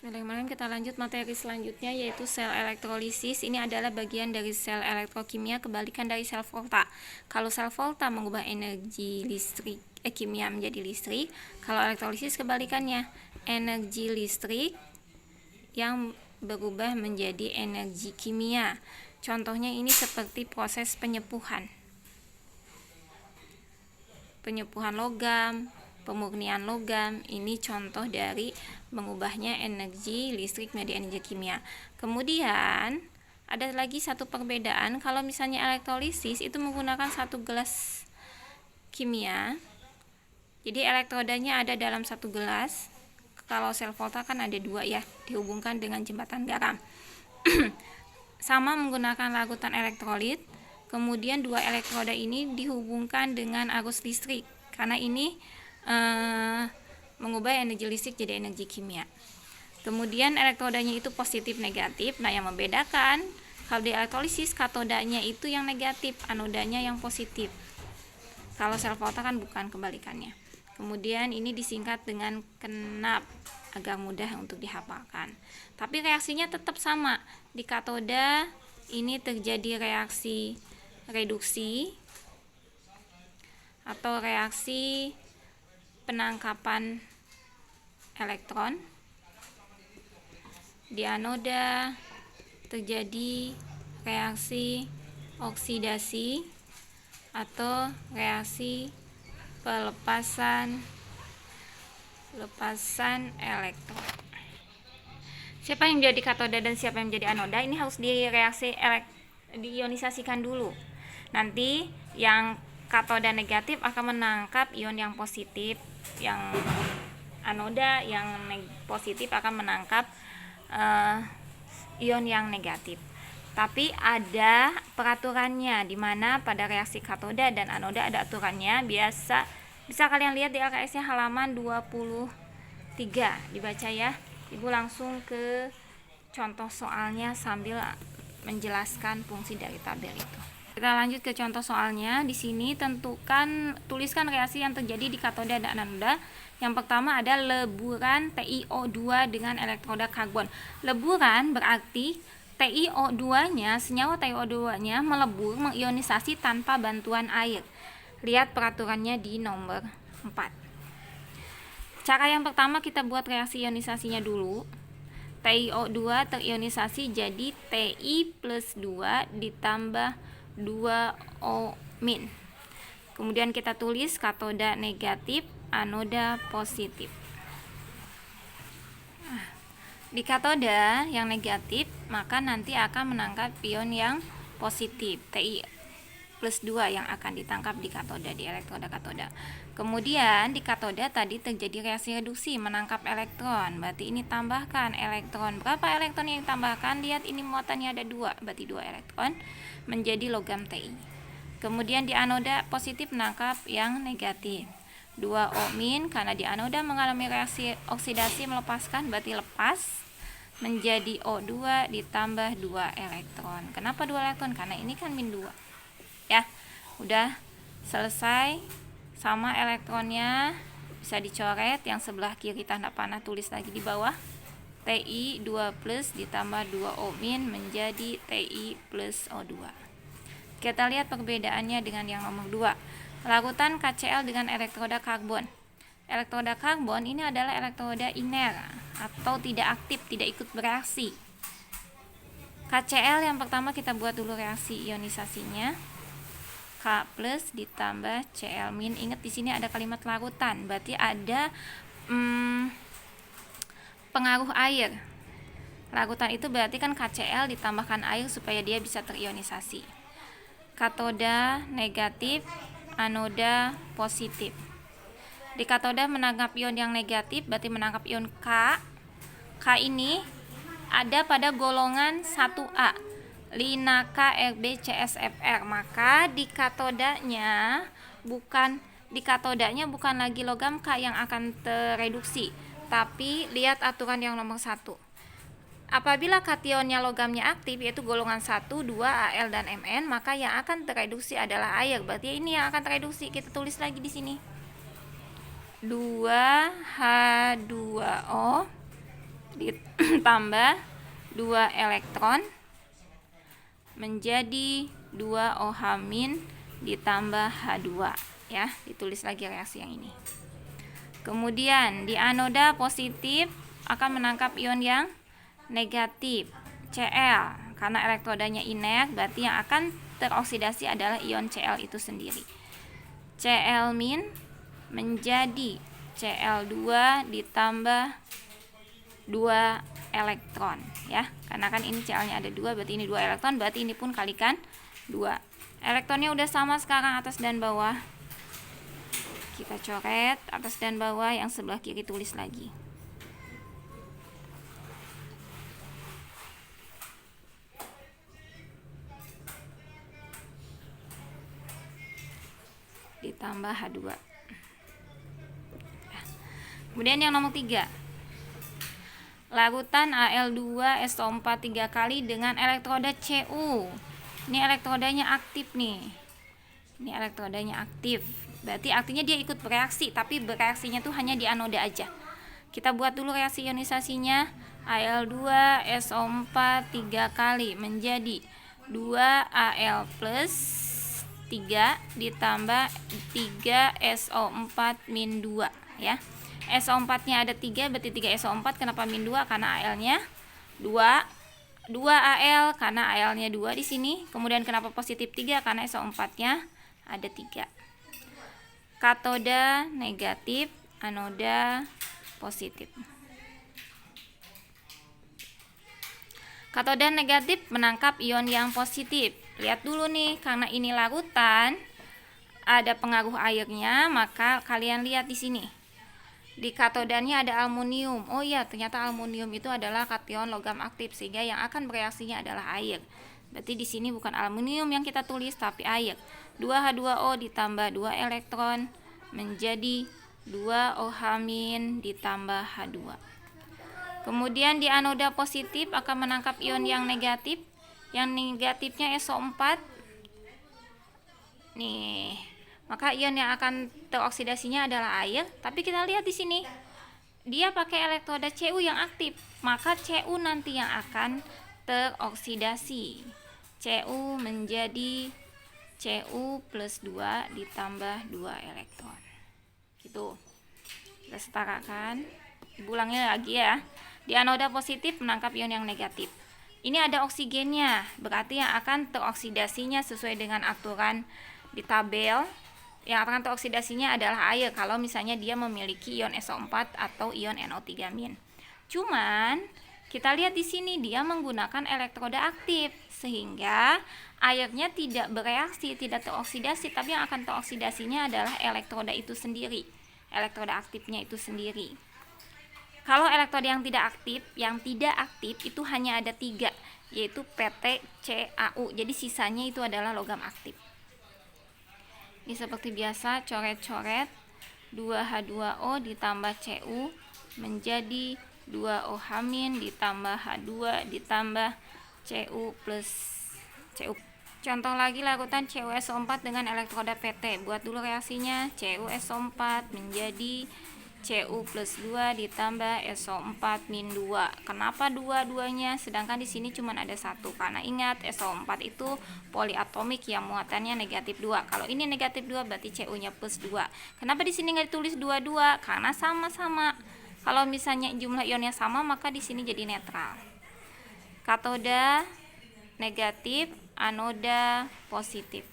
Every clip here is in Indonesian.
Bismillahirrahmanirrahim. Kita lanjut materi selanjutnya, yaitu sel elektrolisis. Ini adalah bagian dari sel elektrokimia, kebalikan dari sel volta. Kalau sel volta mengubah energi listrik kimia menjadi listrik, kalau elektrolisis kebalikannya, energi listrik yang berubah menjadi energi kimia. Contohnya ini seperti proses penyepuhan logam, pemurnian logam. Ini contoh dari mengubahnya energi listrik menjadi energi kimia. Kemudian ada lagi satu perbedaan, kalau misalnya elektrolisis itu menggunakan satu gelas kimia, jadi elektrodanya ada dalam satu gelas. Kalau sel volta kan ada dua ya, dihubungkan dengan jembatan garam. Sama menggunakan larutan elektrolit. Kemudian dua elektroda ini dihubungkan dengan arus listrik, karena ini mengubah energi listrik jadi energi kimia. Kemudian elektrodanya itu positif negatif. Nah, yang membedakan kalau di elektrolisis katodanya itu yang negatif, anodanya yang positif. Kalau sel volta kan bukan, kebalikannya. Kemudian ini disingkat dengan KNAP agar mudah untuk dihafalkan. Tapi reaksinya tetap sama. Di katoda ini terjadi reaksi reduksi atau reaksi penangkapan elektron. Di anoda terjadi reaksi oksidasi atau reaksi pelepasan elektron. Siapa yang menjadi katoda dan siapa yang menjadi anoda ini harus diionisasikan dulu. Nanti yang katoda negatif akan menangkap ion yang positif, yang anoda yang positif akan menangkap ion yang negatif. Tapi ada peraturannya, di mana pada reaksi katoda dan anoda ada aturannya. Bisa kalian lihat di LKS-nya halaman 23, dibaca ya. Ibu langsung ke contoh soalnya sambil menjelaskan fungsi dari tabel itu. Kita lanjut ke contoh soalnya. Di sini tuliskan reaksi yang terjadi di katoda dan anoda. Yang pertama ada leburan TiO2 dengan elektroda karbon. Leburan berarti TiO2-nya, senyawa TiO2-nya melebur, mengionisasi tanpa bantuan air. Lihat peraturannya di nomor 4. Cara yang pertama kita buat reaksi ionisasinya dulu. TiO2 terionisasi jadi Ti plus 2 ditambah 2O-. Kemudian kita tulis katoda negatif, anoda positif. Di katoda yang negatif, maka nanti akan menangkap ion yang positif, Ti plus 2 yang akan ditangkap di katoda, di elektroda katoda. Kemudian di katoda tadi terjadi reaksi reduksi, menangkap elektron. Berarti ini tambahkan elektron. Berapa elektron yang ditambahkan? Lihat ini muatannya ada 2, berarti 2 elektron menjadi logam Ti. Kemudian di anoda positif menangkap yang negatif, 2O-, karena di anoda mengalami reaksi oksidasi melepaskan, berarti lepas menjadi O2 ditambah 2 elektron. Kenapa 2 elektron? Karena ini kan min 2. Ya, udah selesai. Sama elektronnya bisa dicoret, yang sebelah kiri tanda panah tulis lagi di bawah. Ti 2 plus ditambah 2O- menjadi Ti plus O2. Kita lihat perbedaannya dengan yang nomor 2. Larutan KCl dengan elektroda karbon. Elektroda karbon ini adalah elektroda iner atau tidak aktif, tidak ikut bereaksi. KCl yang pertama kita buat dulu reaksi ionisasinya. K plus ditambah Cl-. Ingat di sini ada kalimat larutan, berarti ada pengaruh air. Larutan itu berarti kan KCl ditambahkan air supaya dia bisa terionisasi. Katoda negatif, anoda positif. Di katoda menangkap ion yang negatif, berarti menangkap ion K. K ini ada pada golongan 1A, Lina K Rb CSFR. Maka di katodanya bukan lagi logam K yang akan tereduksi, tapi lihat aturan yang nomor 1. Apabila kationnya logamnya aktif, yaitu golongan 1, 2, Al dan Mn, maka yang akan tereduksi adalah air. Berarti ini yang akan tereduksi. Kita tulis lagi di sini. 2H2O tambah 2 elektron menjadi 2OH- ditambah H2 ya, ditulis lagi reaksi yang ini. Kemudian di anoda positif akan menangkap ion yang negatif Cl, karena elektrodanya inert berarti yang akan teroksidasi adalah ion Cl itu sendiri. Cl- menjadi Cl2 ditambah 2 elektron ya, karena kan ini Cl-nya ada 2 berarti ini 2 elektron, berarti ini pun kalikan 2. Elektronnya udah sama sekarang atas dan bawah. Kita coret atas dan bawah, yang sebelah kiri tulis lagi. Ditambah H2. Kemudian yang nomor 3. Larutan Al2SO4 3 kali dengan elektroda Cu. Ini elektrodanya aktif nih. Ini elektrodanya aktif. Berarti artinya dia ikut bereaksi, tapi bereaksinya tuh hanya di anoda aja. Kita buat dulu reaksi ionisasinya. Al2SO4 3 kali menjadi 2Al plus 3 ditambah 3SO4-2 ya. SO4 nya ada 3 berarti 3SO4. Kenapa min 2? Karena Al-nya 2 2Al karena Al-nya 2 di sini. Kemudian kenapa positif 3? Karena SO4 nya ada 3. Katoda negatif, anoda positif. Katoda negatif menangkap ion yang positif. Lihat dulu nih, karena ini larutan ada pengaruh airnya, maka kalian lihat di sini. Di katodanya ada aluminium. Oh iya, ternyata aluminium itu adalah kation logam aktif, sehingga yang akan bereaksinya adalah air. Berarti di sini bukan aluminium yang kita tulis, tapi air. 2H2O ditambah 2 elektron menjadi 2OH- ditambah H2. Kemudian di anoda positif akan menangkap ion yang negatif. Yang negatifnya SO4. Nih, maka ion yang akan teroksidasinya adalah air. Tapi kita lihat di sini, dia pakai elektroda Cu yang aktif, maka Cu nanti yang akan teroksidasi. Cu menjadi Cu plus 2 ditambah 2 elektron. Gitu. Kita setarakan. Ulangi lagi ya. Di anoda positif menangkap ion yang negatif. Ini ada oksigennya, berarti yang akan teroksidasinya sesuai dengan aturan di tabel, yang akan teroksidasinya adalah air kalau misalnya dia memiliki ion SO4 atau ion NO3-. Cuman kita lihat di sini dia menggunakan elektroda aktif, sehingga airnya tidak bereaksi, tidak teroksidasi, tapi yang akan teroksidasinya adalah elektroda itu sendiri, elektroda aktifnya itu sendiri. Kalau elektroda yang tidak aktif itu hanya ada 3, yaitu PT, CAU. Jadi sisanya itu adalah logam aktif. Ini seperti biasa, coret-coret. 2H2O ditambah Cu menjadi 2OH- ditambah H2 ditambah Cu plus Cu. Contoh lagi, larutan CuSO4 dengan elektroda PT. Buat dulu reaksinya. CuSO4 menjadi Cu plus 2 ditambah SO4-2. Kenapa 2-2-nya? Sedangkan di sini cuma ada 1. Karena ingat, SO4 itu poliatomik yang muatannya negatif 2. Kalau ini negatif 2 berarti Cu-nya plus 2. Kenapa di sini nggak ditulis 2-2? Karena sama-sama. Kalau misalnya jumlah ionnya sama, maka di sini jadi netral. Katoda negatif, anoda positif.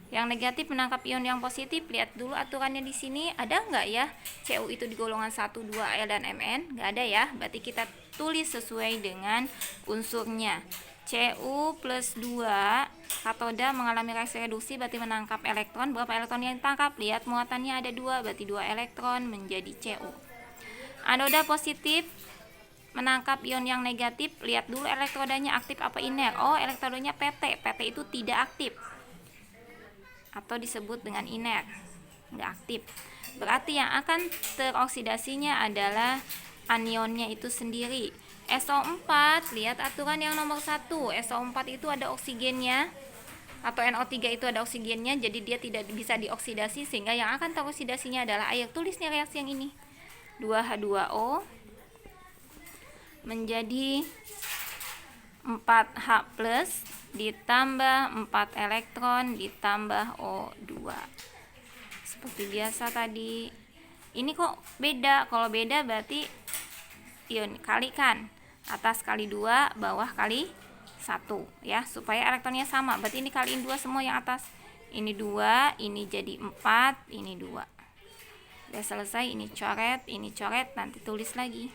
Yang negatif menangkap ion yang positif. Lihat dulu aturannya di sini, ada nggak ya Cu itu di golongan 1, 2, Al dan Mn? Nggak ada ya, berarti kita tulis sesuai dengan unsurnya. Cu plus 2, katoda mengalami reaksi reduksi, berarti menangkap elektron. Berapa elektron yang ditangkap? Lihat muatannya ada 2, berarti 2 elektron menjadi Cu. Anoda positif menangkap ion yang negatif. Lihat dulu elektrodanya aktif apa inert. Oh, elektrodanya PT. PT itu tidak aktif atau disebut dengan inert, nggak aktif. Berarti yang akan teroksidasinya adalah anionnya itu sendiri. SO4, lihat aturan yang nomor 1. SO4 itu ada oksigennya, atau NO3 itu ada oksigennya, jadi dia tidak bisa dioksidasi, sehingga yang akan teroksidasinya adalah air. Tulis nih reaksi yang ini. 2H2O menjadi 4H plus ditambah 4 elektron ditambah O2. Seperti biasa tadi. Ini kok beda? Kalau beda berarti ion kalikan. Atas kali 2, bawah kali 1 ya, supaya elektronnya sama. Berarti ini kaliin 2 semua yang atas. Ini 2, ini jadi 4, ini 2. Udah selesai, ini coret, nanti tulis lagi.